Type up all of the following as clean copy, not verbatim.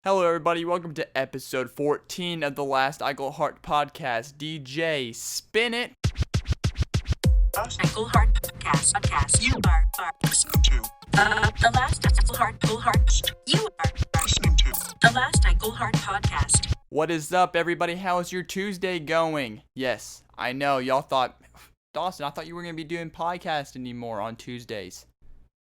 Hello, everybody. Welcome to episode 14 of the Last Eagle Heart podcast. DJ, spin it. Eagle Heart podcast. You are listening to the Last Eagle Heart. You are listening to the Last Eagle Heart podcast. What is up, everybody? How's your Tuesday going? Yes, I know y'all thought, Dawson, I thought you were gonna be doing podcast anymore on Tuesdays.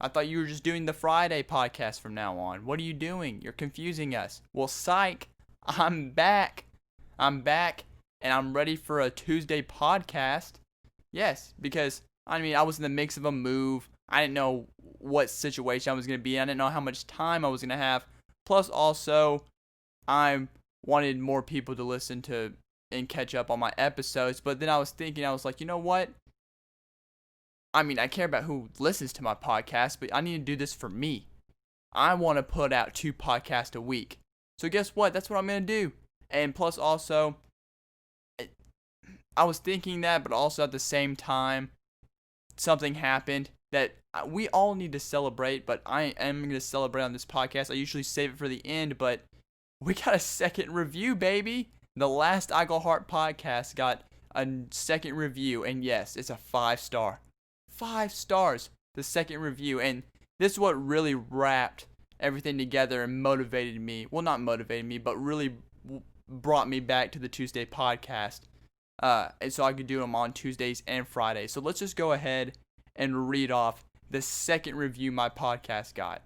I thought you were just doing the Friday podcast from now on. What are you doing? You're confusing us. Well, psych. I'm back. And I'm ready for a Tuesday podcast. Yes, because, I was in the mix of a move. I didn't know what situation I was going to be in. I didn't know how much time I was going to have. Plus, also, I wanted more people to listen to and catch up on my episodes. But then I was like, you know what? I care about who listens to my podcast, but I need to do this for me. I want to put out 2 podcasts a week. So guess what? That's what I'm going to do. And plus also, I was thinking that, but also at the same time, something happened that we all need to celebrate, but I am going to celebrate on this podcast. I usually save it for the end, but we got a second review, baby. The Last Eagle Heart podcast got a second review, and yes, it's a 5-star. 5 stars, the second review, and this is what really wrapped everything together and motivated me. Well, not motivated me, but really brought me back to the Tuesday podcast. And so I could do them on Tuesdays and Fridays. So let's just go ahead and read off the second review my podcast got.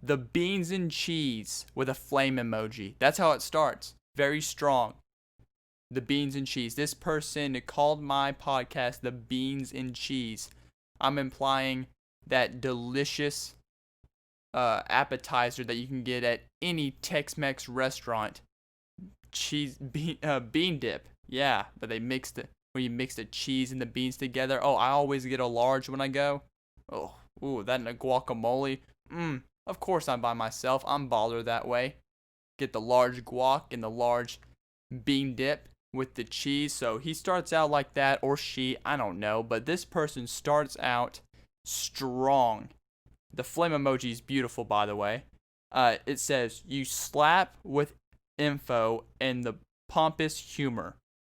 The beans and cheese with a flame emoji. That's how it starts. Very strong. The beans and cheese. This person called my podcast the beans and cheese. I'm implying that delicious appetizer that you can get at any Tex-Mex restaurant. Bean dip. Yeah, but they mixed it. When you mix the cheese and the beans together. Oh, I always get a large when I go. Oh, ooh, that and a guacamole. Of course I'm by myself. I'm baller that way. Get the large guac and the large bean dip with the cheese. So he starts out like that, or she, I don't know, but this person starts out strong. The flame emoji is beautiful, by the way. It says, you slap with info and the pompous humor.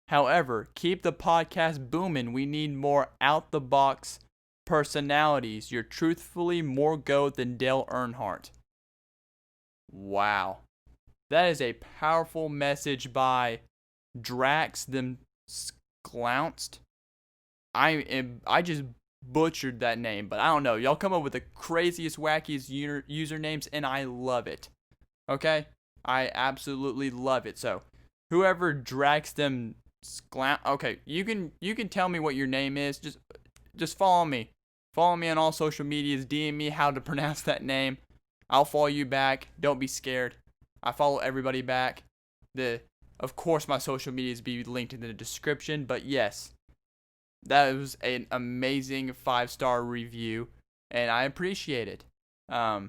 However, keep the podcast booming. We need more out-the-box personalities. You're truthfully more GOAT than Dale Earnhardt. Wow. That is a powerful message by Drax them Sklounced. I just butchered that name, but I don't know. Y'all come up with the craziest, wackiest usernames, and I love it. Okay? I absolutely love it. So, whoever Drax them Sklounced, okay, you can tell me what your name is. Just follow me. Follow me on all social medias. DM me how to pronounce that name. I'll follow you back. Don't be scared. I follow everybody back. Of course, my social medias be linked in the description, but yes, that was an amazing 5-star review, and I appreciate it. I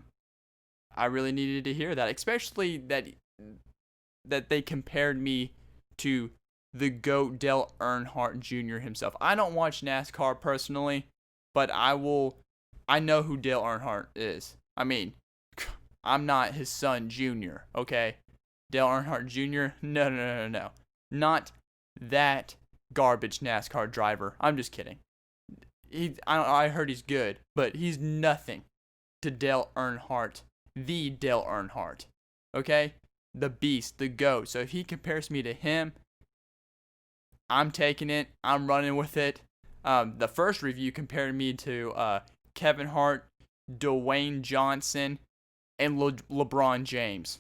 really needed to hear that, especially that they compared me to the GOAT Dale Earnhardt Jr. himself. I don't watch NASCAR personally, but I know who Dale Earnhardt is. I'm not his son, Junior, okay? Dale Earnhardt Jr.? No. Not that garbage NASCAR driver. I'm just kidding. I heard he's good, but he's nothing to Dale Earnhardt, the Dale Earnhardt. Okay? The beast, the GOAT. So if he compares me to him, I'm taking it. I'm running with it. The first review compared me to Kevin Hart, Dwayne Johnson, and LeBron James.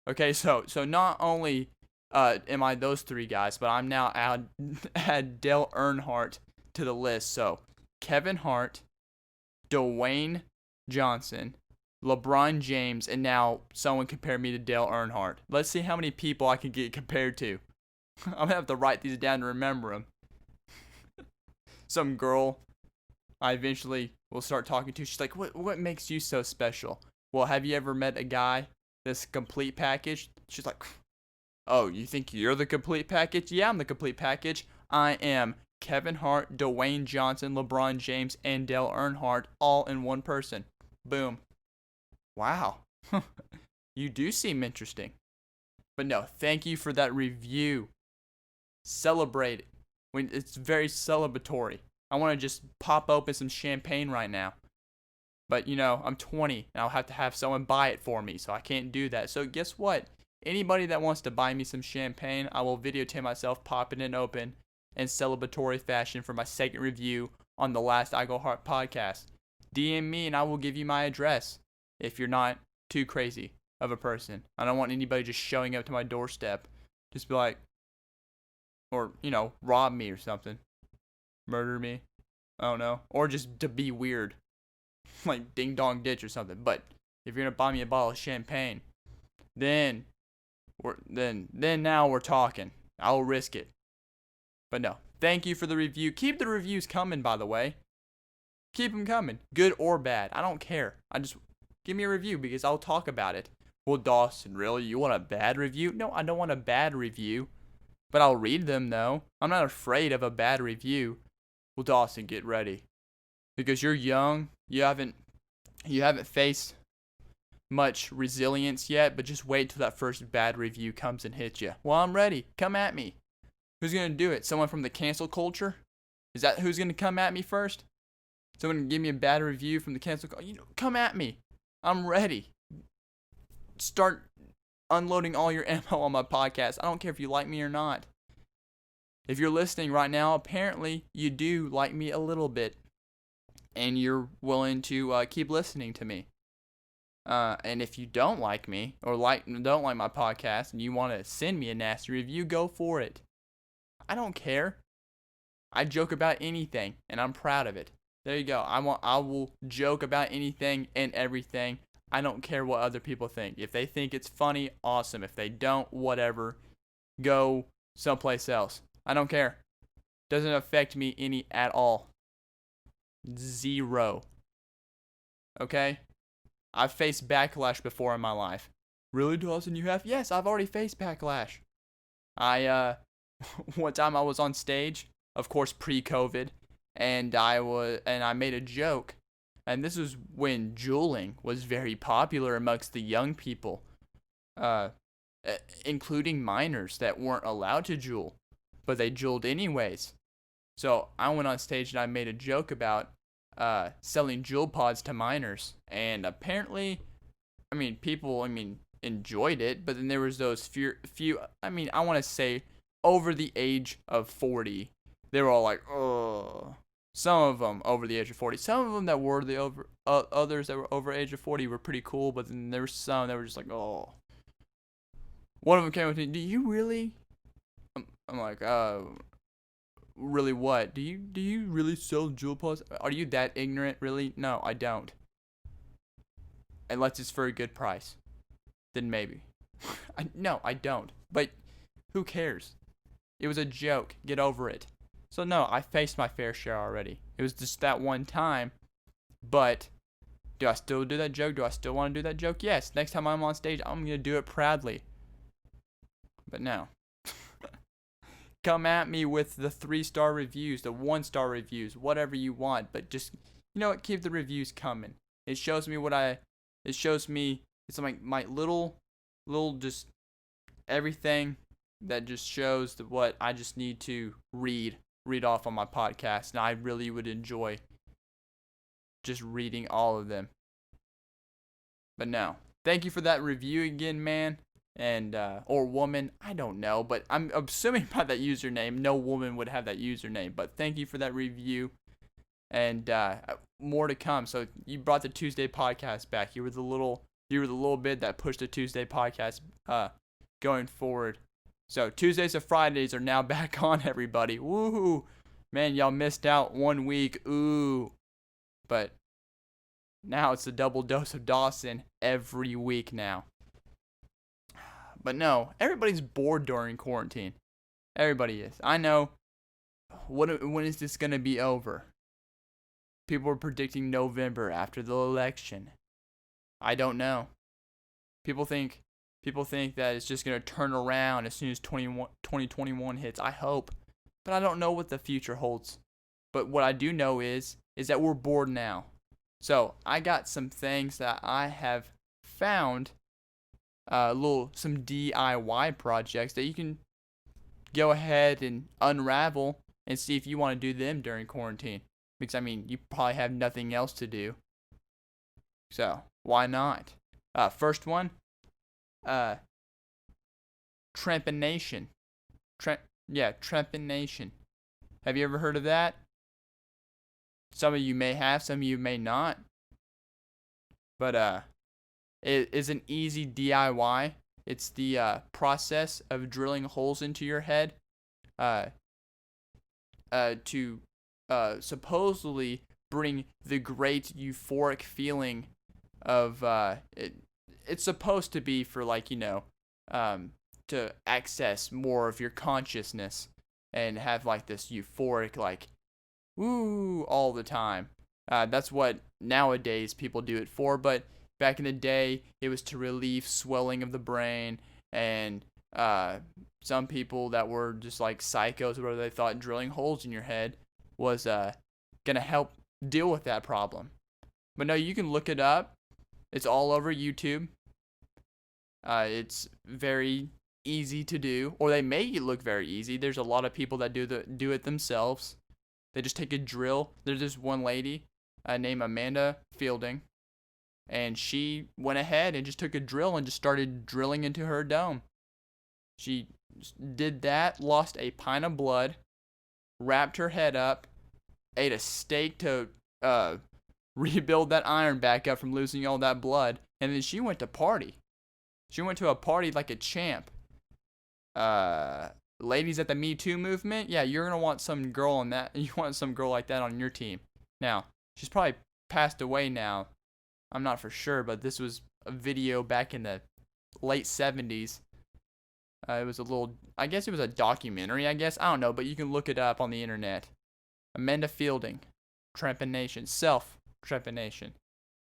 Okay, so not only am I those 3 guys, but I'm now add Dale Earnhardt to the list. So Kevin Hart, Dwayne Johnson, LeBron James, and now someone compared me to Dale Earnhardt. Let's see how many people I can get compared to. I'm going to have to write these down to remember them. Some girl I eventually will start talking to, she's like, what makes you so special? Well, have you ever met a guy this complete package? She's like, oh, you think you're the complete package? Yeah, I'm the complete package. I am Kevin Hart, Dwayne Johnson, LeBron James, and Dale Earnhardt all in one person. Boom. Wow. You do seem interesting. But no, thank you for that review. Celebrate it. It's very celebratory. I want to just pop open some champagne right now. But, I'm 20 and I'll have to have someone buy it for me, so I can't do that. So guess what? Anybody that wants to buy me some champagne, I will videotape myself popping it open in celebratory fashion for my second review on the Last I Go Hard podcast. DM me and I will give you my address if you're not too crazy of a person. I don't want anybody just showing up to my doorstep. Just be like, or, rob me or something. Murder me. I don't know. Or just to be weird. Like Ding Dong Ditch or something. But if you're going to buy me a bottle of champagne, then now we're talking. I'll risk it. But no, thank you for the review. Keep the reviews coming, by the way. Keep them coming. Good or bad. I don't care. Give me a review because I'll talk about it. Well, Dawson, really? You want a bad review? No, I don't want a bad review. But I'll read them, though. I'm not afraid of a bad review. Well, Dawson, get ready. Because you're young. You haven't faced much resilience yet, but just wait till that first bad review comes and hits you. Well, I'm ready. Come at me. Who's going to do it? Someone from the cancel culture? Is that who's going to come at me first? Someone give me a bad review from the cancel culture? Come at me. I'm ready. Start unloading all your ammo on my podcast. I don't care if you like me or not. If you're listening right now, apparently you do like me a little bit. And you're willing to keep listening to me. And if you don't like me or don't like my podcast and you want to send me a nasty review, go for it. I don't care. I joke about anything and I'm proud of it. There you go. I will joke about anything and everything. I don't care what other people think. If they think it's funny, awesome. If they don't, whatever. Go someplace else. I don't care. Doesn't affect me any at all. Zero. Okay? I've faced backlash before in my life. Really, Dawson, you have? Yes, I've already faced backlash. One time I was on stage, of course pre-COVID, and I made a joke. And this was when juuling was very popular amongst the young people, including minors that weren't allowed to juul, but they juuled anyways. So I went on stage and I made a joke about selling Juul pods to minors, and apparently, people enjoyed it, but then there was those few, I want to say over the age of 40, they were all like, oh. Some of them over the age of 40. Some of them that were others that were over the age of 40 were pretty cool, but then there were some that were just like, oh. One of them came with me, do you really? I'm like, really what? Do you really sell Juul pods? Are you that ignorant, really? No, I don't. Unless it's for a good price. Then maybe. No, I don't. But who cares? It was a joke. Get over it. So no, I faced my fair share already. It was just that one time. But do I still do that joke? Do I still want to do that joke? Yes. Next time I'm on stage, I'm going to do it proudly. But no. Come at me with the 3-star reviews, the 1-star reviews, whatever you want. But just, keep the reviews coming. It shows me it's like my little just everything that just shows what I just need to read off on my podcast. And I really would enjoy just reading all of them. But no, thank you for that review again, man. And, or woman, I don't know, but I'm assuming by that username, no woman would have that username, but thank you for that review, and, more to come. So you brought the Tuesday podcast back. You were the little bit that pushed the Tuesday podcast, going forward. So Tuesdays and Fridays are now back on, everybody. Woohoo! Man, y'all missed out 1 week. Ooh. But now it's a double dose of Dawson every week now. But no, everybody's bored during quarantine. Everybody is. I know. When is this going to be over? People are predicting November after the election. I don't know. People think that it's just going to turn around as soon as 2021 hits. I hope. But I don't know what the future holds. But what I do know is that we're bored now. So I got some things that I have found some DIY projects that you can go ahead and unravel and see if you want to do them during quarantine. Because, I mean, you probably have nothing else to do. So, why not? First one, trepanation. Trepanation. Have you ever heard of that? Some of you may have, some of you may not. But, it is an easy DIY. It's the process of drilling holes into your head to supposedly bring the great euphoric feeling of it's supposed to be for, like, to access more of your consciousness and have like this euphoric, like, woo, all the time. That's what nowadays people do it for, but back in the day, it was to relieve swelling of the brain, and some people that were just like psychos, where they thought drilling holes in your head was gonna help deal with that problem. But no, you can look it up. It's all over YouTube. It's very easy to do, or they make it look very easy. There's a lot of people that do it themselves. They just take a drill. There's this one lady named Amanda Fielding, and she went ahead and just took a drill and just started drilling into her dome. She did that, lost a pint of blood, wrapped her head up, ate a steak to rebuild that iron back up from losing all that blood, and then she went to party. She went to a party like a champ. Ladies at the Me Too movement, yeah, you're gonna want some girl on that. You want some girl like that on your team. Now, she's probably passed away now. I'm not for sure, but this was a video back in the late 70s. It was I guess it was a documentary, I guess. I don't know, but you can look it up on the internet. Amanda Fielding, trepanation, self-trepanation.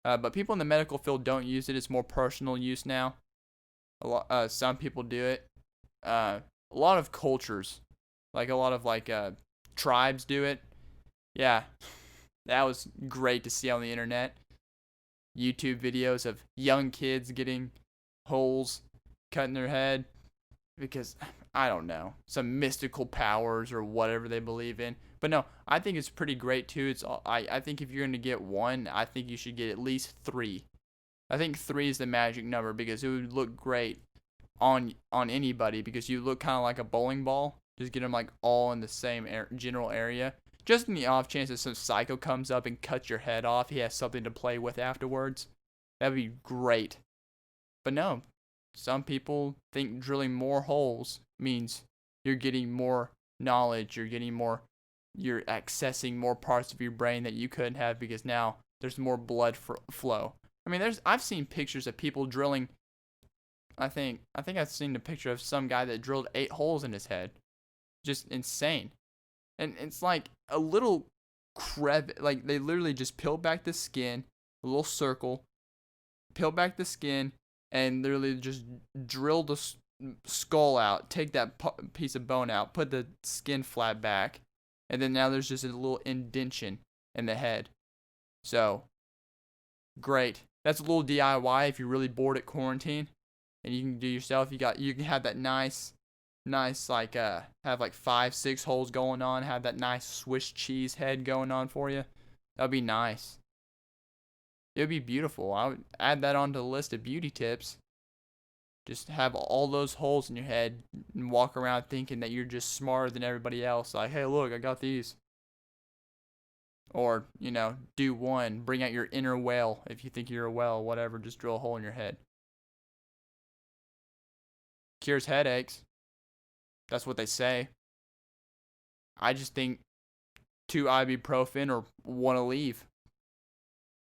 But people in the medical field don't use it. It's more personal use now. Some people do it. A lot of cultures, like a lot of tribes do it. Yeah, that was great to see on the internet. YouTube videos of young kids getting holes cut in their head because, I don't know, some mystical powers or whatever they believe in. But no, I think it's pretty great too. I think if you're going to get one, I think you should get at least 3. I think 3 is the magic number because it would look great on anybody, because you look kind of like a bowling ball. Just get them like all in the same general area. Just in the off chance that some psycho comes up and cuts your head off, he has something to play with afterwards. That'd be great. But no, some people think drilling more holes means you're getting more knowledge, you're accessing more parts of your brain that you couldn't have because now there's more blood flow. I mean, I've seen pictures of people drilling. I think I've seen a picture of some guy that drilled 8 holes in his head. Just insane. And it's like a little crevice. Like, they literally just peel back the skin, a little circle, peel back the skin, and literally just drill the skull out, take that piece of bone out, put the skin flat back, and then now there's just a little indentation in the head. So, great. That's a little DIY if you're really bored at quarantine. And you can do yourself. You can have that nice have like 5-6 holes going on. Have that nice Swiss cheese head going on for you. That'd be nice. It'd be beautiful. I would add that onto the list of beauty tips. Just have all those holes in your head and walk around thinking that you're just smarter than everybody else. Like, hey, look, I got these. Or, do one. Bring out your inner whale. If you think you're a whale, whatever, just drill a hole in your head. Cures headaches. That's what they say. I just think 2 ibuprofen or 1 Aleve.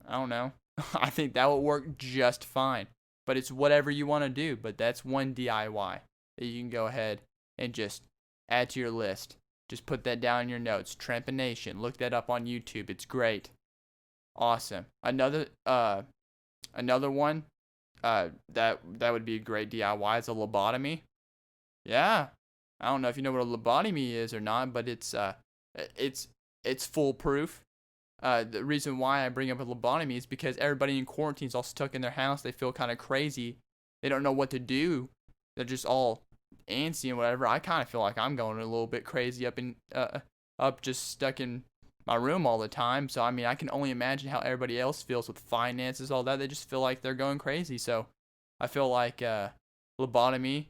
I don't know. I think that will work just fine. But it's whatever you want to do. But that's one DIY that you can go ahead and just add to your list. Just put that down in your notes. Trepanation. Look that up on YouTube. It's great. Awesome. Another one. That would be a great DIY is a lobotomy. Yeah, I don't know if you know what a lobotomy is or not, but it's foolproof. The reason why I bring up a lobotomy is because everybody in quarantine is all stuck in their house. They feel kind of crazy. they don't know what to do. They're just all antsy and whatever. I kind of feel like I'm going a little bit crazy up just stuck in my room all the time. So I mean, I can only imagine how everybody else feels with finances, all that. They just feel like they're going crazy. So I feel like lobotomy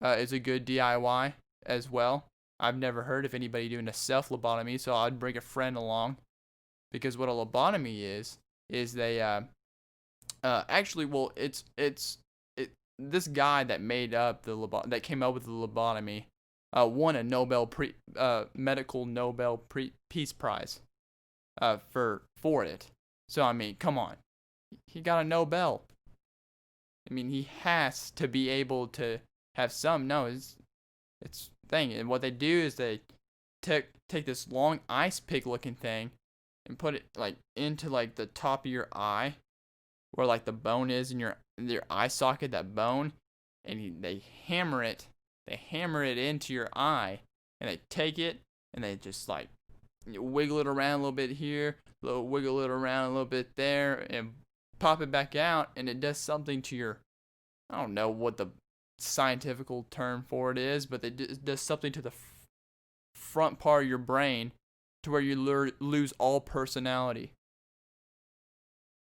is a good DIY as well. I've never heard of anybody doing a self lobotomy, so I'd bring a friend along, because what a lobotomy is they actually, well, it's this guy that made up that came up with the lobotomy won a medical Nobel Peace Prize for it. So I mean, come on, he got a Nobel. I mean, he has to be able to have some. No, it's thing. And what they do is they take this long ice pick looking thing and put it like into like the top of your eye, where like the bone is in your eye socket, that bone, and they hammer it into your eye, and they take it and they just like wiggle it around a little bit here, wiggle it around a little bit there, and pop it back out, and it does something to your, I don't know what the scientific term for it is, but it does something to the front part of your brain to where you lose all personality,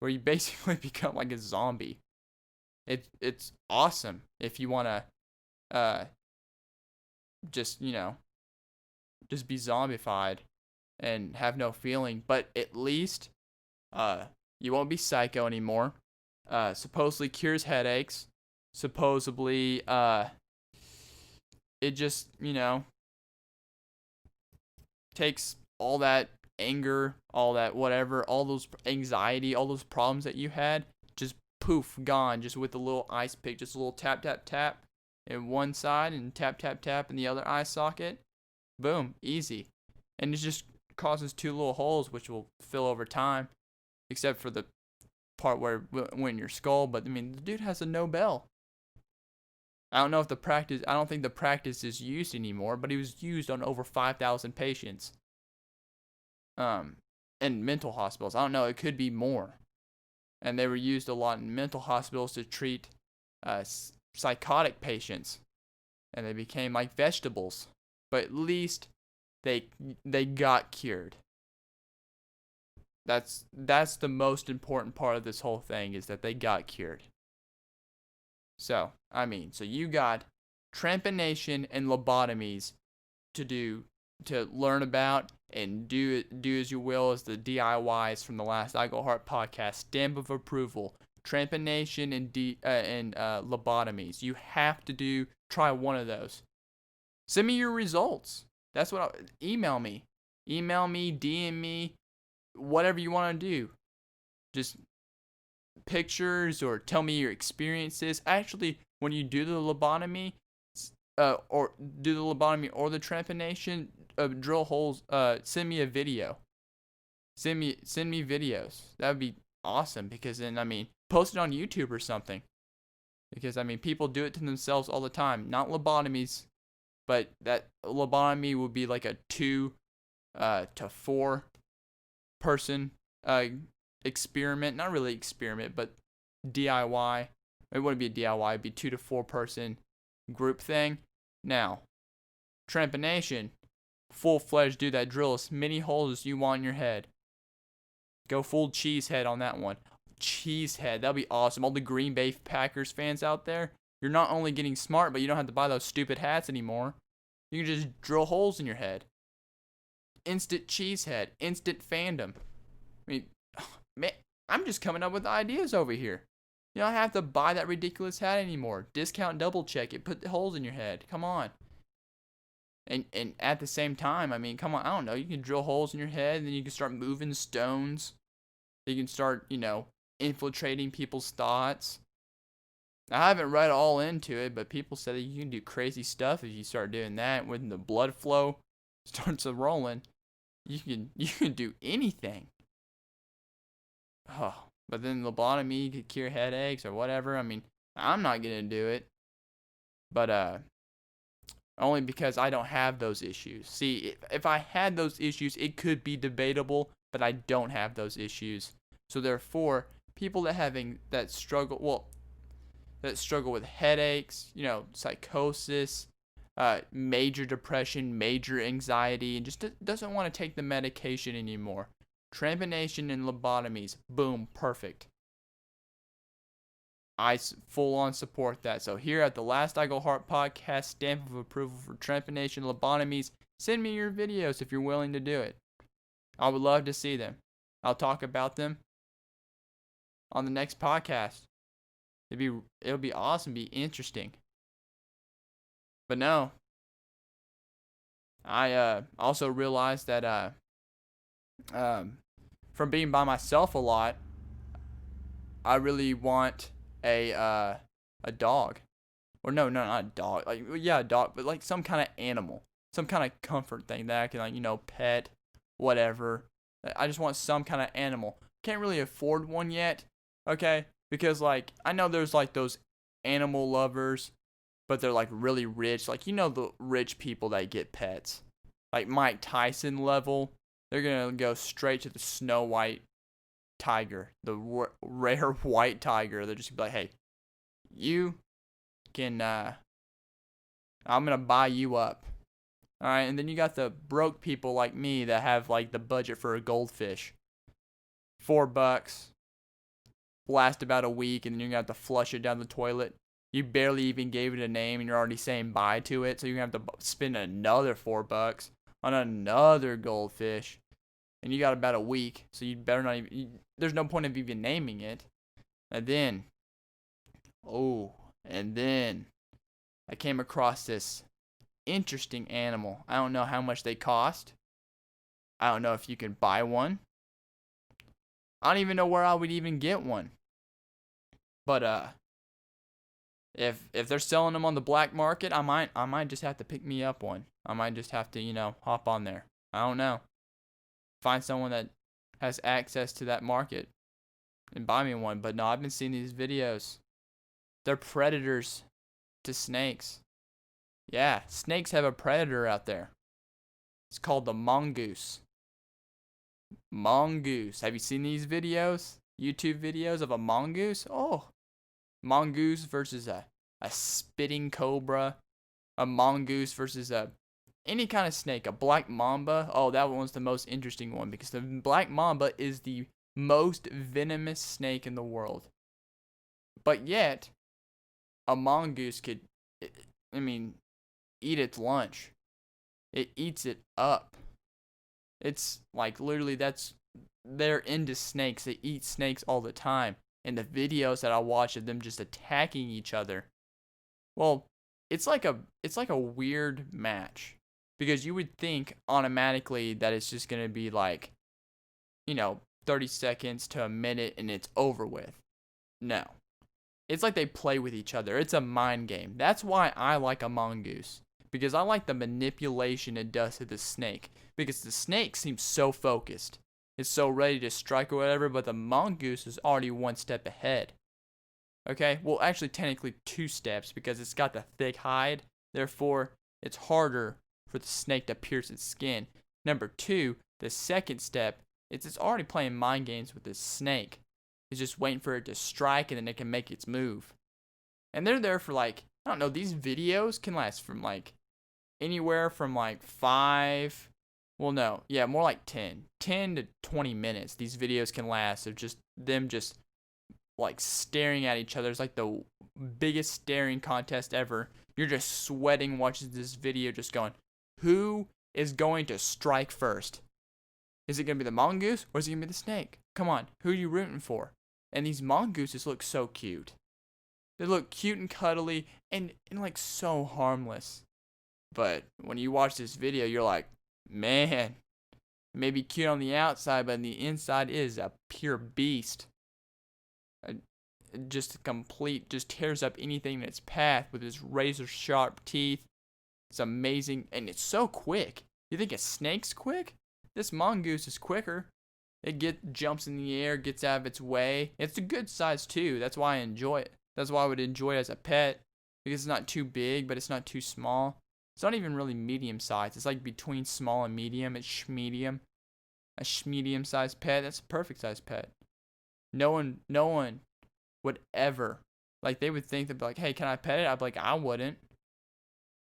where you basically become like a zombie. It's awesome if you want to just be zombified and have no feeling, but at least you won't be psycho anymore. Supposedly cures headaches. Supposedly it just takes all that anger, all that whatever, all those anxiety, all those problems that you had, just poof, gone, just with a little ice pick, just a little tap tap tap in one side and tap tap tap in the other eye socket. Boom, easy. And it just causes two little holes which will fill over time, except for the part where it went in your skull. But I mean, the dude has a Nobel. I don't think the practice is used anymore, but it was used on over 5,000 patients. In mental hospitals. I don't know, it could be more. And they were used a lot in mental hospitals to treat psychotic patients. And they became like vegetables. But at least they got cured. That's the most important part of this whole thing, is that they got cured. So, I mean, so you got trepanation and lobotomies to learn about and do as you will as the DIYs from the last I Go Heart podcast. Stamp of approval. Trepanation and lobotomies. You have to try one of those. Send me your results. That's what email me. Email me, DM me, whatever you want to do. Just pictures or tell me your experiences. Actually, when you do the lobotomy, or the trepanation, drill holes, send me a video. Send me videos. That would be awesome, because then, I mean, post it on YouTube or something. Because, I mean, people do it to themselves all the time. Not lobotomies, but that lobotomy would be like a 2 to 4 person experiment. Not really experiment, but DIY. It wouldn't be a DIY. It'd be 2 to 4 person group thing. Now, trepanation, full-fledged, do that, drill as many holes as you want in your head. Go full cheese head on that one. Cheese head, that'll be awesome. All the Green Bay Packers fans out there, you're not only getting smart, but you don't have to buy those stupid hats anymore. You can just drill holes in your head. Instant cheese head, instant fandom. I mean, man, I'm just coming up with ideas over here. You don't have to buy that ridiculous hat anymore. Discount double check it. Put the holes in your head. Come on. And at the same time, I mean, come on. I don't know. You can drill holes in your head, and then you can start moving stones. You can start, infiltrating people's thoughts. I haven't read all into it, but people say that you can do crazy stuff if you start doing that. When the blood flow starts rolling, you can do anything. Oh. But then lobotomy could cure headaches or whatever. I mean, I'm not going to do it. But only because I don't have those issues. See, if I had those issues, it could be debatable, but I don't have those issues. So therefore, people that struggle, well, that struggle with headaches, psychosis, major depression, major anxiety, and just doesn't want to take the medication anymore. Trepanation and lobotomies, boom, perfect. I full on support that. So here at the Last I Go Heart podcast, stamp of approval for trepanation, lobotomies. Send me your videos if you're willing to do it. I would love to see them. I'll talk about them on the next podcast. It'll be awesome, be interesting. But no, I also realized that from being by myself a lot, I really want a dog. Or no, not a dog. Like, yeah, a dog, but like some kind of animal, some kind of comfort thing that I can pet, whatever. I just want some kind of animal. Can't really afford one yet, okay? Because I know there's those animal lovers, but they're really rich. The rich people that get pets. Like Mike Tyson level. They're going to go straight to the Snow White tiger, the rare white tiger. They're just going to be like, hey, you can, I'm going to buy you up. All right. And then you got the broke people like me that have the budget for a goldfish. $4. Last about a week, and then you're going to have to flush it down the toilet. You barely even gave it a name, and you're already saying bye to it. So you're going to have to spend another $4 on another goldfish. And you got about a week, so you better not even... there's no point of even naming it. And then I came across this interesting animal. I don't know how much they cost. I don't know if you can buy one. I don't even know where I would even get one. But if they're selling them on the black market, I might just have to pick me up one. I might just have to, hop on there. I don't know. Find someone that has access to that market and buy me one. But no, I've been seeing these videos. They're predators to snakes. Yeah, snakes have a predator out there. It's called the mongoose. Mongoose. Have you seen these videos? YouTube videos of a mongoose? Oh. Mongoose versus a spitting cobra. A mongoose versus any kind of snake. A black mamba. Oh, that one's the most interesting one because the black mamba is the most venomous snake in the world. But yet, a mongoose could, eat its lunch. It eats it up. It's literally they're into snakes. They eat snakes all the time. And the videos that I watch of them just attacking each other, well, it's like a weird match. Because you would think automatically that it's just going to be 30 seconds to a minute and it's over with. No. It's like they play with each other. It's a mind game. That's why I like a mongoose. Because I like the manipulation it does to the snake. Because the snake seems so focused. It's so ready to strike or whatever, but the mongoose is already one step ahead. Okay? Well, actually, technically 2 steps because it's got the thick hide. Therefore, it's harder for the snake to pierce its skin. Number 2, the second step, it's already playing mind games with this snake. It's just waiting for it to strike and then it can make its move. And they're there for I don't know, these videos can last from anywhere from 5, well no, yeah, more like 10 to 20 minutes. These videos can last of just them just staring at each other. It's the biggest staring contest ever. You're just sweating watching this video just going, who is going to strike first? Is it going to be the mongoose or is it going to be the snake? Come on, who are you rooting for? And these mongooses look so cute. They look cute and cuddly and so harmless. But when you watch this video, you're like, man, it may be cute on the outside, but on the inside is a pure beast. Just tears up anything in its path with his razor sharp teeth. It's amazing, and it's so quick. You think a snake's quick? This mongoose is quicker. It jumps in the air, gets out of its way. It's a good size too. That's why I enjoy it. That's why I would enjoy it as a pet, because it's not too big, but it's not too small. It's not even really medium size. It's between small and medium. It's schmedium. A schmedium sized pet. That's a perfect sized pet. No one would ever Like, they would think, they'd be like, hey, can I pet it? I'd be like, I wouldn't.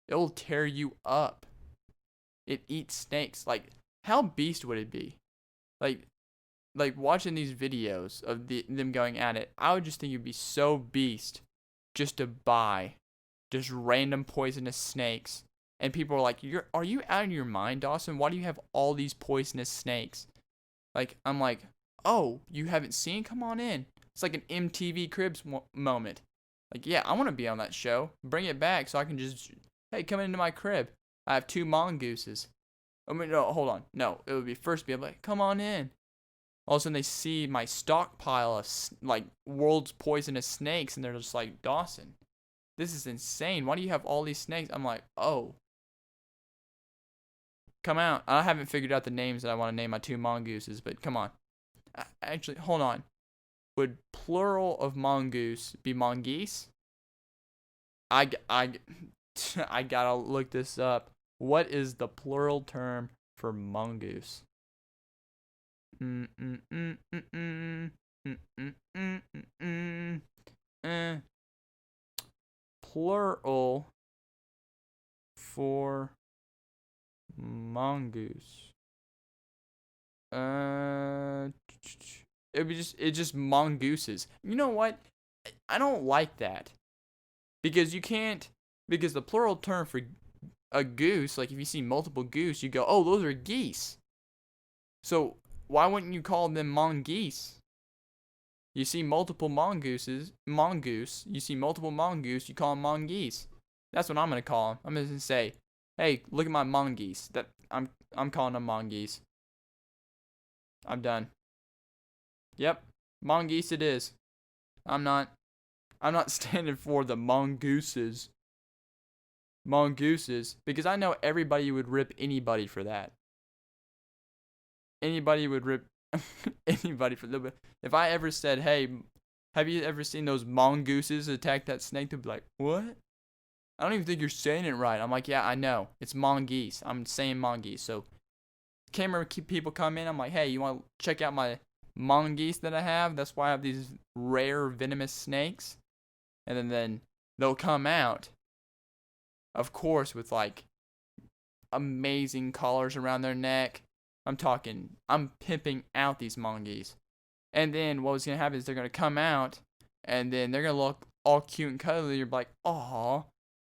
It'll tear you up. It eats snakes. Like, how beast would it be? Like, watching these videos of them going at it, I would just think it'd be so beast just to buy just random poisonous snakes. And people are like, are you out of your mind, Dawson? Why do you have all these poisonous snakes? Like, I'm like, oh, you haven't seen? Come on in. It's like an MTV Cribs moment. Like, yeah, I want to be on that show. Bring it back so I can just, hey, come into my crib. I have 2 mongooses. I mean, no, hold on. No, it would be first be like, come on in. All of a sudden they see my stockpile of like world's poisonous snakes, and they're just like, Dawson, this is insane. Why do you have all these snakes? I'm like, oh, come out. I haven't figured out the names that I want to name my 2 mongooses, but come on. Actually, hold on. Would plural of mongoose be mongoose? I gotta look this up. What is the plural term for mongoose? Plural for mongoose. It's just mongooses. You know what? I don't like that. Because because the plural term for a goose, like if you see multiple goose, you go, oh, those are geese. So why wouldn't you call them mongoose? You see multiple mongoose, you see multiple mongoose, you call them mongoose. That's what I'm going to call them. I'm going to say, hey, look at my mongoose. I'm calling them mongoose. I'm done. Yep, mongoose it is. I'm not standing for the mongooses. Mongooses, because I know everybody would rip anybody for that. Anybody would rip anybody for that. If I ever said, hey, have you ever seen those mongooses attack that snake? They'd be like, what? I don't even think you're saying it right. I'm like, yeah, I know. It's mongoose. I'm saying mongoose. So camera people come in. I'm like, hey, you want to check out my mongoose that I have? That's why I have these rare venomous snakes. And then they'll come out, of course, with like amazing collars around their neck. I'm pimping out these mongoose. And then what was going to happen is they're going to come out, and then they're going to look all cute and cuddly. You're like, aw,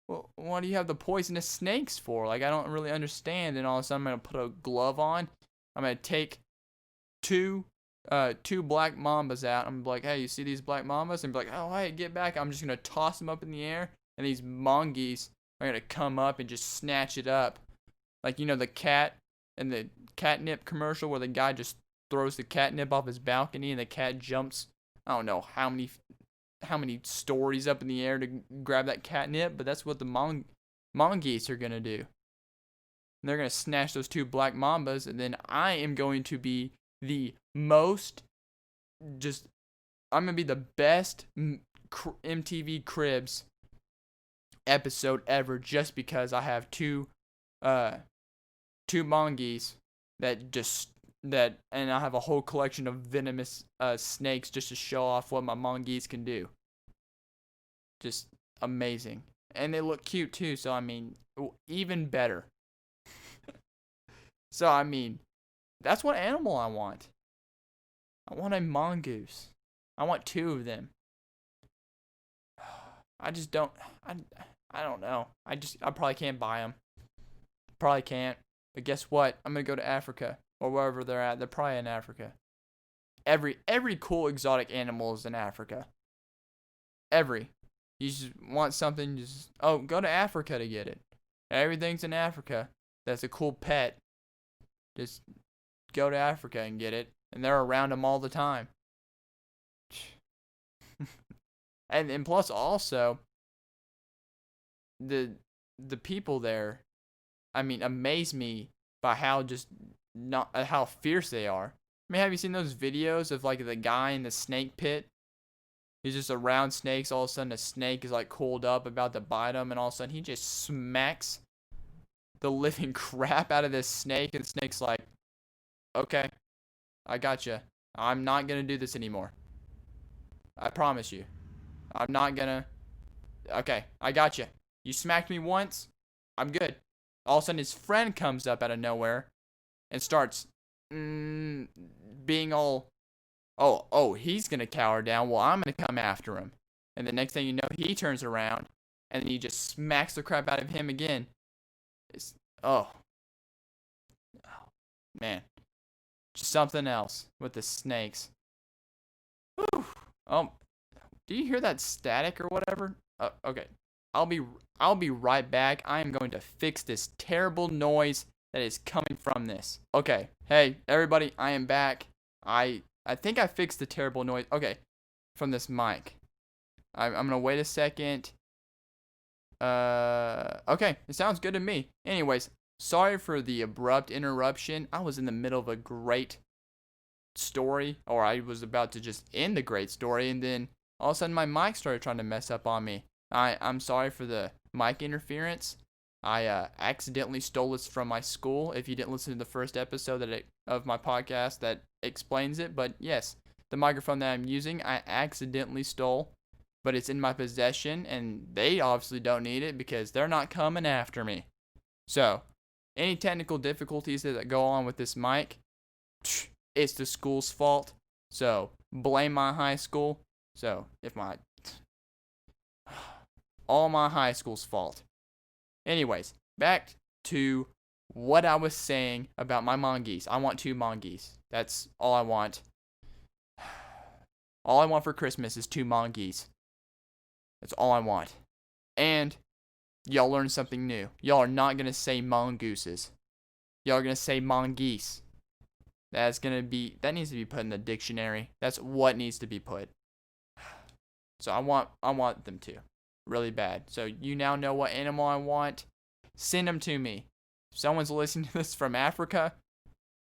well, what do you have the poisonous snakes for? Like, I don't really understand. And all of a sudden, I'm going to put a glove on. I'm going to take two black mambas out. I'm like, hey, you see these black mambas? And be like, oh, hey, get back. I'm just going to toss them up in the air, and these mongoose are going to come up and just snatch it up. Like, you know, the cat and the catnip commercial where the guy just throws the catnip off his balcony and the cat jumps, I don't know how many stories up in the air to grab that catnip, but that's what the mongoose are going to do. And they're going to snatch those 2 black mambas, and then I am going to be the most, I'm going to be the best MTV Cribs episode ever, just because I have two mongoose and I have a whole collection of venomous snakes just to show off what my mongoose can do. Just amazing. And they look cute too, so I mean, even better. So I mean, that's what animal I want. I want a mongoose. I want 2 of them. I just don't, I don't know. I probably can't buy them. Probably can't. But guess what? I'm going to go to Africa or wherever they're at. They're probably in Africa. Every cool exotic animal is in Africa. Every. You just want something, go to Africa to get it. Everything's in Africa. That's a cool pet. Just go to Africa and get it. And they're around them all the time. and plus also, the people there, I mean, amaze me by how how fierce they are. I mean, have you seen those videos of like the guy in the snake pit? He's just around snakes. All of a sudden, a snake is like coiled up, about to bite him, and all of a sudden, he just smacks the living crap out of this snake, and the snake's like, "Okay, I got you. I'm not gonna do this anymore. I promise you. I'm not gonna. Okay, I got you. You smacked me once. I'm good. All of a sudden, his friend comes up out of nowhere and starts being all, oh, he's gonna cower down. Well, I'm gonna come after him. And the next thing you know, he turns around and then he just smacks the crap out of him again. It's, oh, man, just something else with the snakes. Whew. Do you hear that static or whatever? Okay, I'll be right back. I am going to fix this terrible noise that is coming from this. Okay, hey everybody, I am back. I think I fixed the terrible noise. Okay, from this mic. I'm gonna wait a second. Okay, it sounds good to me. Anyways, sorry for the abrupt interruption. I was in the middle of a great story, or I was about to just end the great story, and then all of a sudden my mic started trying to mess up on me. I'm sorry for the mic interference. I accidentally stole this from my school. If you didn't listen to the first episode of my podcast, that explains it. But yes, the microphone that I'm using, I accidentally stole, but it's in my possession, and they obviously don't need it because they're not coming after me. So, any technical difficulties that go on with this mic, it's the school's fault. So, blame my high school. So, all my high school's fault. Anyways, back to what I was saying about my mongoose. I want 2 mongoose. That's all I want. All I want for Christmas is 2 mongoose. That's all I want. And y'all learn something new. Y'all are not going to say mongooses. Y'all are going to say mongoose. That needs to be put in the dictionary. That's what needs to be put. So I want them to. Really bad. So you now know what animal I want. Send them to me. If someone's listening to this from Africa,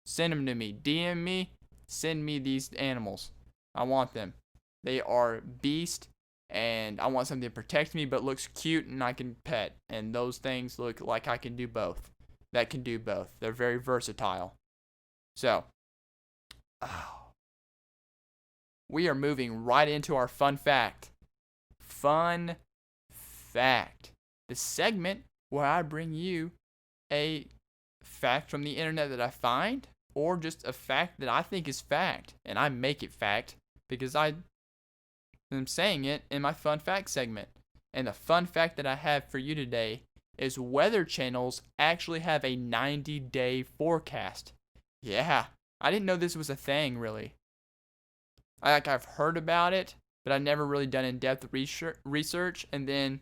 send them to me. DM me. Send me these animals. I want them. They are beast, and I want something to protect me but looks cute and I can pet. And those things look like I can do both. That can do both. They're very versatile. So, we are moving right into our fun fact. Fun fact. The segment where I bring you a fact from the internet that I find, or just a fact that I think is fact, and I make it fact because I am saying it in my fun fact segment. And the fun fact that I have for you today is weather channels actually have a 90-day forecast. Yeah, I didn't know this was a thing, really. I've heard about it, but I've never really done in-depth research. And then,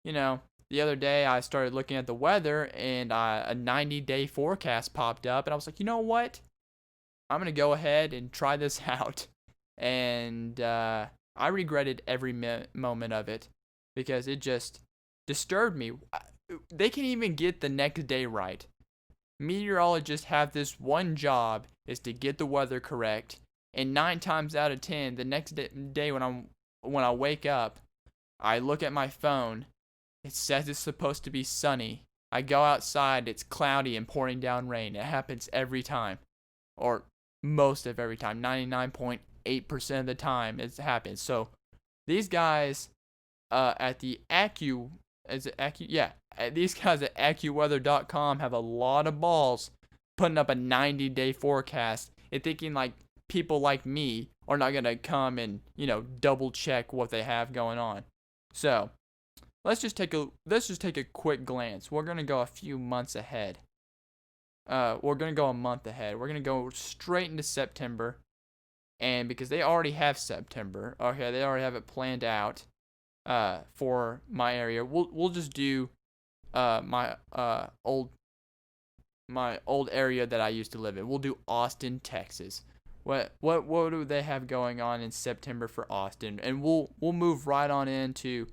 the other day I started looking at the weather, and a 90-day forecast popped up, and I was like, you know what? I'm going to go ahead and try this out. And I regretted every moment of it because it just disturbed me. They can even get the next day right. Meteorologists have this one job, is to get the weather correct. And 9 times out of 10, the next day when I wake up, I look at my phone. It says it's supposed to be sunny. I go outside, it's cloudy and pouring down rain. It happens every time, or most of every time. 99.8% of the time it happens. So these guys at the these guys at AccuWeather.com have a lot of balls putting up a 90-day forecast and thinking like people like me are not going to come and, double check what they have going on. So, let's just take a quick glance. We're going to go a few months ahead. We're going to go a month ahead. We're going to go straight into September. And because they already have September, okay, they already have it planned out for my area. We'll just do my old area that I used to live in. We'll do Austin, Texas. What do they have going on in September for Austin? And we'll move right on into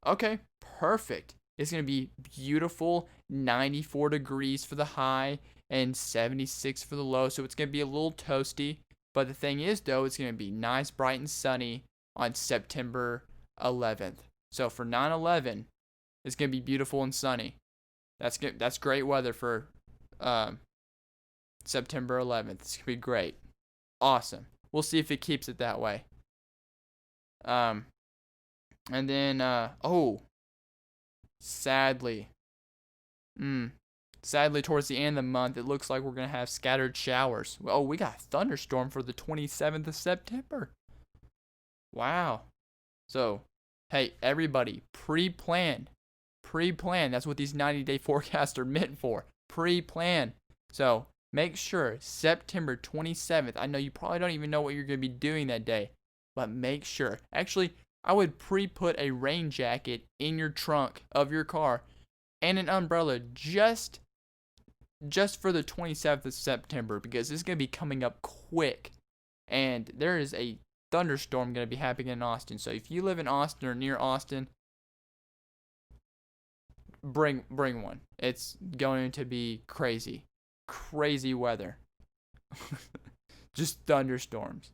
okay, perfect. It's going to be beautiful, 94 degrees for the high and 76 for the low. So it's going to be a little toasty, but the thing is though, it's going to be nice, bright and sunny on September 11th. So for 9/11, it's going to be beautiful and sunny. That's good. That's great weather for September 11th. It's going to be great. Awesome. We'll see if it keeps it that way. And then sadly, sadly towards the end of the month, it looks like we're gonna have scattered showers. Oh, we got a thunderstorm for the 27th of September. Wow. So, hey, everybody, pre-plan. Pre-plan. That's what these 90-day forecasts are meant for. Pre-plan. So, make sure September 27th. I know you probably don't even know what you're going to be doing that day, but make sure. Actually, I would pre-put a rain jacket in your trunk of your car and an umbrella just for the 27th of September, because it's going to be coming up quick. And there is a thunderstorm going to be happening in Austin. So if you live in Austin or near Austin, bring one. It's going to be crazy weather. Just thunderstorms.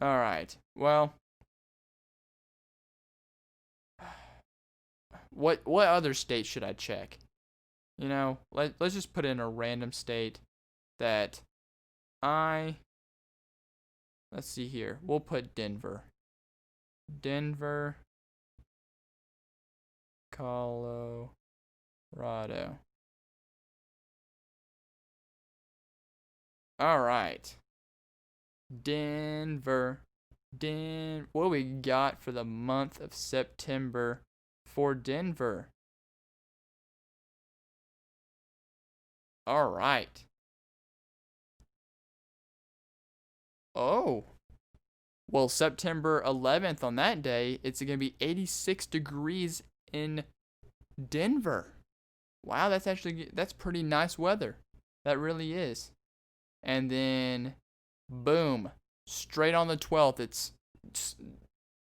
All right. Well, what other state should I check? You know, let's just put in a random state that let's see here. We'll put Denver. Denver, Colorado. All right. Denver. What we got for the month of September for Denver? All right. Oh. Well, September 11th, on that day, it's going to be 86 degrees in Denver. Wow, that's pretty nice weather. That really is. And then, boom, straight on the 12th, it's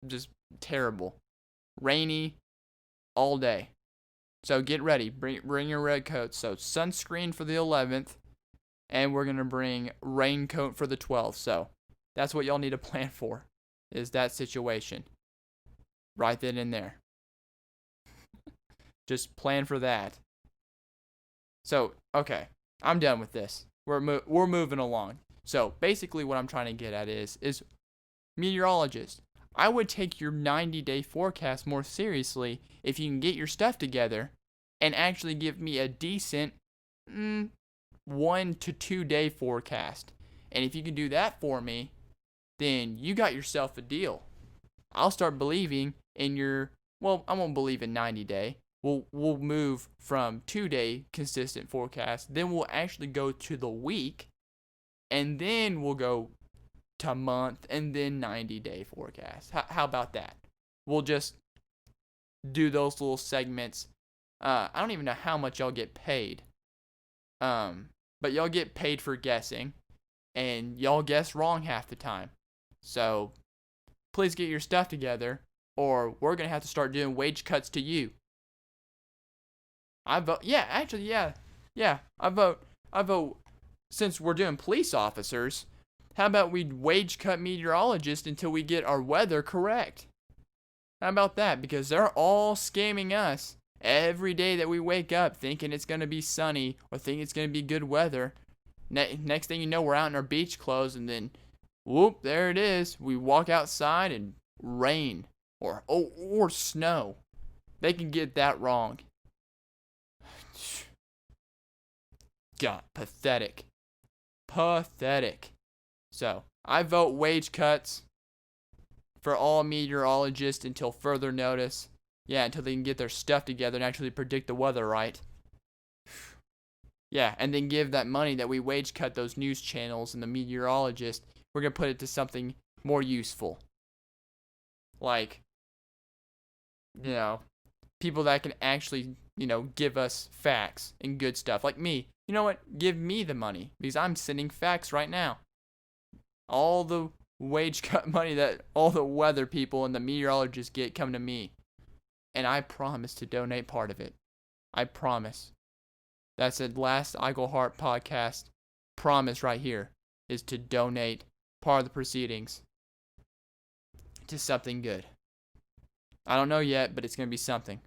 just terrible. Rainy all day. So get ready. Bring your red coats. So sunscreen for the 11th, and we're going to bring raincoat for the 12th. So that's what y'all need to plan for, is that situation. Write that in there. Just plan for that. So, okay, I'm done with this. We're moving along. So basically what I'm trying to get at is meteorologists, I would take your 90-day forecast more seriously if you can get your stuff together and actually give me a decent 1 to 2 day forecast. And if you can do that for me, then you got yourself a deal. I'll start believing in your, well, I won't believe in 90-day. We'll move from 2-day consistent forecast. Then we'll actually go to the week. And then we'll go to month and then 90-day forecast. How about that? We'll just do those little segments. I don't even know how much y'all get paid. But y'all get paid for guessing. And y'all guess wrong half the time. So please get your stuff together, or we're going to have to start doing wage cuts to you. I vote. Yeah, actually, yeah. I vote. Since we're doing police officers, how about we wage cut meteorologists until we get our weather correct? How about that? Because they're all scamming us every day that we wake up, thinking it's going to be sunny or thinking it's going to be good weather. Next thing you know, we're out in our beach clothes, and then, whoop, there it is. We walk outside and rain or snow. They can get that wrong. God, pathetic. So, I vote wage cuts for all meteorologists until further notice. Yeah, until they can get their stuff together and actually predict the weather right. Yeah, and then give that money that we wage cut those news channels and the meteorologists, we're going to put it to something more useful. Like, people that can actually, give us facts and good stuff. Like me. You know what? Give me the money, because I'm sending facts right now. All the wage cut money that all the weather people and the meteorologists get come to me. And I promise to donate part of it. I promise. That's the last Eagle Heart podcast promise right here, is to donate part of the proceedings to something good. I don't know yet, but it's going to be something.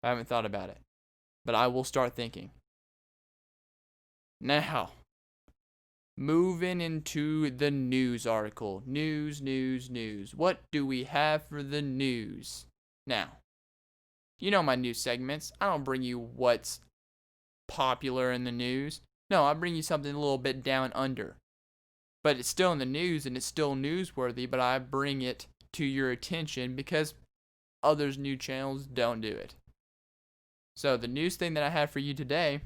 I haven't thought about it. But I will start thinking. Now, moving into the news article. News. What do we have for the news? Now, you know my news segments. I don't bring you what's popular in the news. No, I bring you something a little bit down under. But it's still in the news and it's still newsworthy, but I bring it to your attention because others' news channels don't do it. So the news thing that I have for you today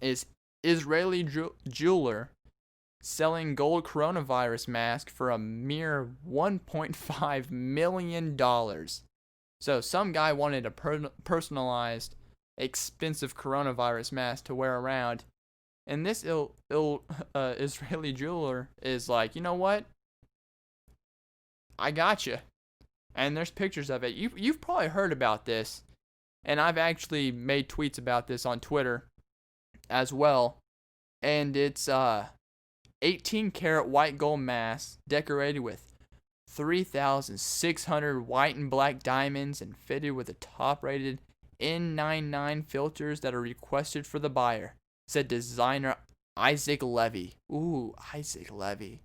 is Israeli jeweler selling gold coronavirus mask for a mere $1.5 million. So some guy wanted a personalized, expensive coronavirus mask to wear around, and this Israeli jeweler is like, you know what? I got you. And there's pictures of it. You've probably heard about this, and I've actually made tweets about this on Twitter as well. And it's 18 karat white gold mask decorated with 3,600 white and black diamonds and fitted with the top-rated N99 filters that are requested for the buyer, said designer Isaac Levy. Ooh, Isaac Levy.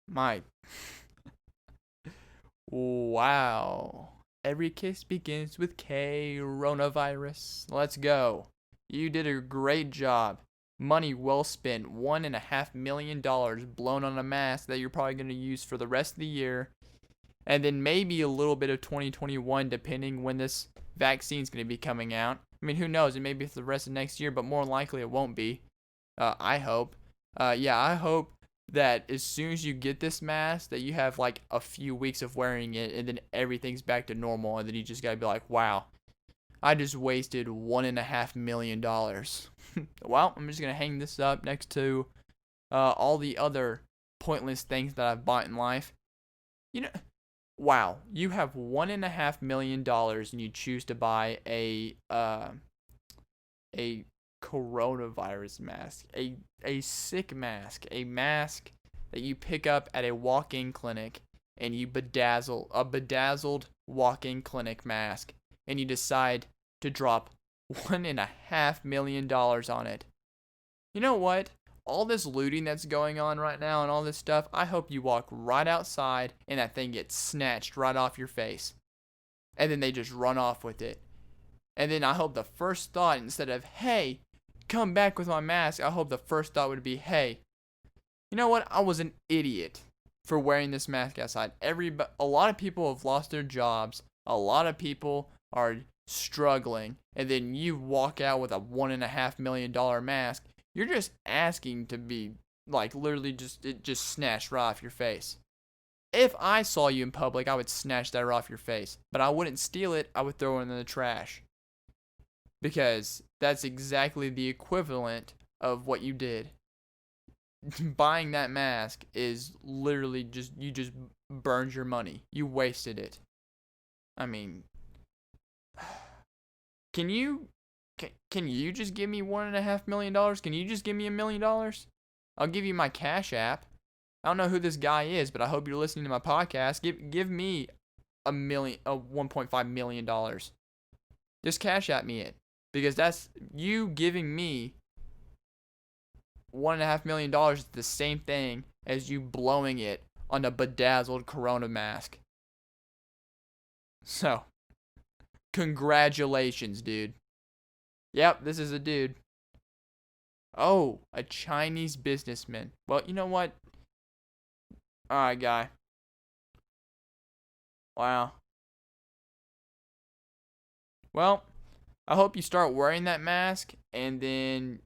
My. Wow. Every kiss begins with K. Coronavirus. Let's go. You did a great job. Money well spent. $1.5 million blown on a mask that you're probably going to use for the rest of the year. And then maybe a little bit of 2021 depending when this vaccine's going to be coming out. I mean, who knows? It may be for the rest of next year, but more likely it won't be. I hope. I hope that as soon as you get this mask that you have like a few weeks of wearing it and then everything's back to normal and then you just got to be like, wow, I just wasted $1.5 million. Well, I'm just going to hang this up next to all the other pointless things that I've bought in life. You know, wow, you have $1.5 million and you choose to buy a coronavirus mask, a sick mask, a mask that you pick up at a walk-in clinic and you bedazzled walk-in clinic mask, and you decide to drop $1.5 million on it. You know what? All this looting that's going on right now and all this stuff, I hope you walk right outside and that thing gets snatched right off your face. And then they just run off with it. And then I hope the first thought, instead of, hey, come back with my mask, I hope the first thought would be, hey, you know what? I was an idiot for wearing this mask outside. A lot of people have lost their jobs. A lot of people are struggling. And then you walk out with a $1.5 million mask. You're just asking to be, like, literally just snatched right off your face. If I saw you in public, I would snatch that right off your face. But I wouldn't steal it. I would throw it in the trash. Because that's exactly the equivalent of what you did. Buying that mask is literally you just burned your money. You wasted it. I mean, can you just give me $1.5 million? Can you just give me $1 million? I'll give you my Cash App. I don't know who this guy is, but I hope you're listening to my podcast. Give me $1.5 million. Just Cash App me it. Because that's you giving me $1.5 million is the same thing as you blowing it on a bedazzled Corona mask. So, congratulations, dude. Yep, this is a dude. Oh, a Chinese businessman. Well, you know what? Alright, guy. Wow. Well, I hope you start wearing that mask and then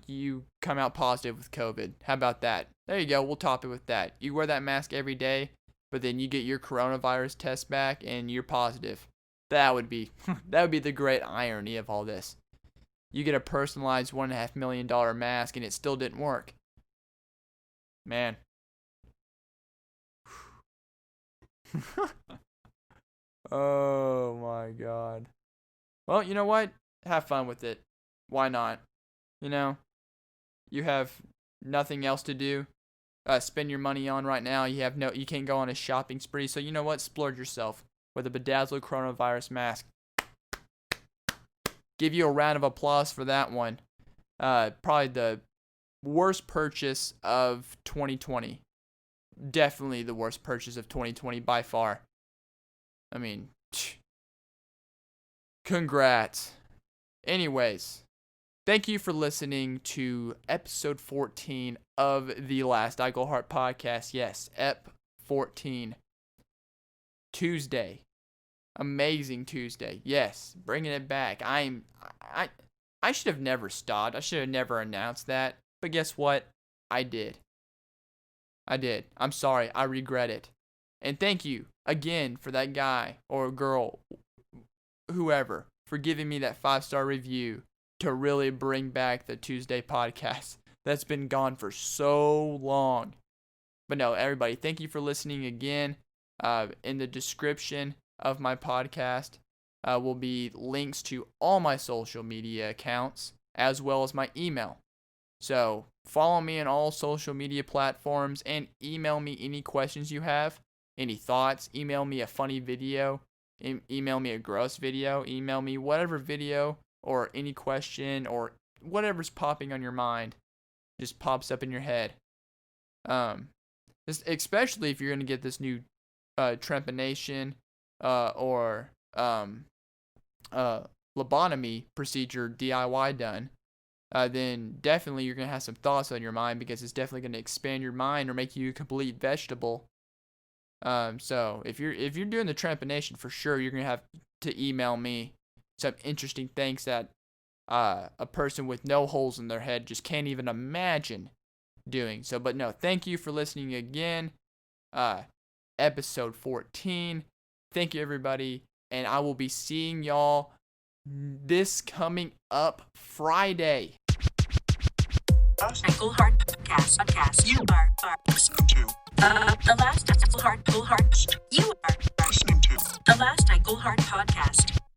you come out positive with COVID. How about that? There you go. We'll top it with that. You wear that mask every day, but then you get your coronavirus test back and you're positive. That would be the great irony of all this. You get a personalized $1.5 million mask and it still didn't work. Man. Oh my God. Well, you know what? Have fun with it. Why not? You know, you have nothing else to do. Spend your money on right now. You can't go on a shopping spree. So you know what? Splurge yourself with a bedazzled coronavirus mask. Give you a round of applause for that one. Probably the worst purchase of 2020. Definitely the worst purchase of 2020 by far. I mean, congrats. Anyways, thank you for listening to episode 14 of the Last I Go Heart podcast. Yes, Ep.14. Tuesday. Amazing Tuesday. Yes, bringing it back. I should have never stopped. I should have never announced that. But guess what? I did. I'm sorry. I regret it. And thank you again for that guy or girl, whoever, for giving me that 5-star review to really bring back the Tuesday podcast that's been gone for so long. But no, everybody, thank you for listening again. In the description of my podcast will be links to all my social media accounts as well as my email. So follow me on all social media platforms and email me any questions you have, any thoughts. Email me a funny video, email me a gross video, email me whatever video or any question or whatever's popping on your mind just pops up in your head. Especially if you're going to get this new trepanation or lobotomy procedure DIY done, then definitely you're going to have some thoughts on your mind because it's definitely going to expand your mind or make you a complete vegetable. So if you're doing the trepanation, for sure you're going to have to email me some interesting things that a person with no holes in their head just can't even imagine doing. So, but no, thank you for listening again. Episode 14. Thank you, everybody. And I will be seeing y'all this coming up Friday. I Go Hard podcast. You are listening to the Last I Go Hard podcast. You are listening to the Last I Go Hard podcast.